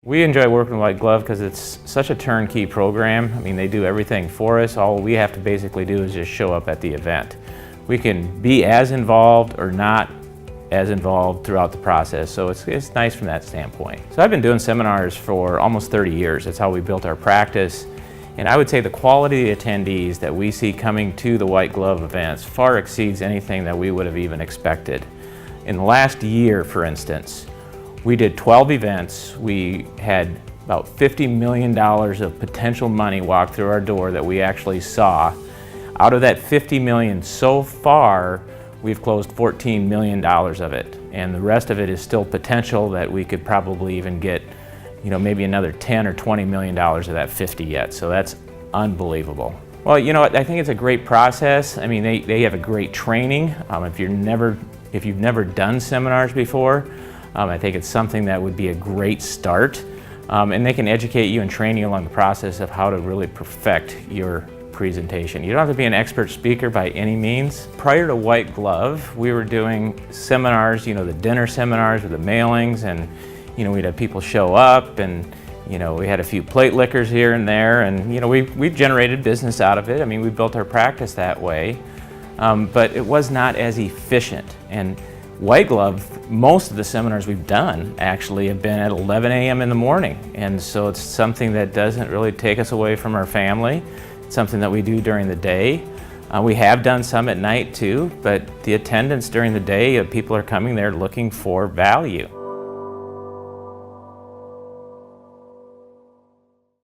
We enjoy working with White Glove because it's such a turnkey program. I mean, they do everything for us. All we have to basically do is just show up at the event. We can be as involved or not as involved throughout the process, so it's nice from that standpoint. So I've been doing seminars for almost 30 years. That's how we built our practice. And I would say the quality of attendees that we see coming to the White Glove events far exceeds anything that we would have even expected. In the last year, for instance, we did 12 events. We had about $50 million of potential money walk through our door that we actually saw. Out of that $50 million so far, we've closed $14 million of it. And the rest of it is still potential that we could probably even get, maybe another 10 or $20 million of that 50 yet. So that's unbelievable. Well, I think it's a great process. I mean, they have a great training. If you've never done seminars before, I think it's something that would be a great start. And they can educate you and train you along the process of how to really perfect your presentation. You don't have to be an expert speaker by any means. Prior to White Glove, we were doing seminars, the dinner seminars with the mailings, and we'd have people show up, and we had a few plate lickers here and there, and we've generated business out of it. I mean, we built our practice that way, but it was not as efficient. And White Glove, most of the seminars we've done actually have been at 11 a.m. in the morning, and so it's something that doesn't really take us away from our family. It's something that we do during the day. We have done some at night too, but the attendance during the day, people are coming there looking for value.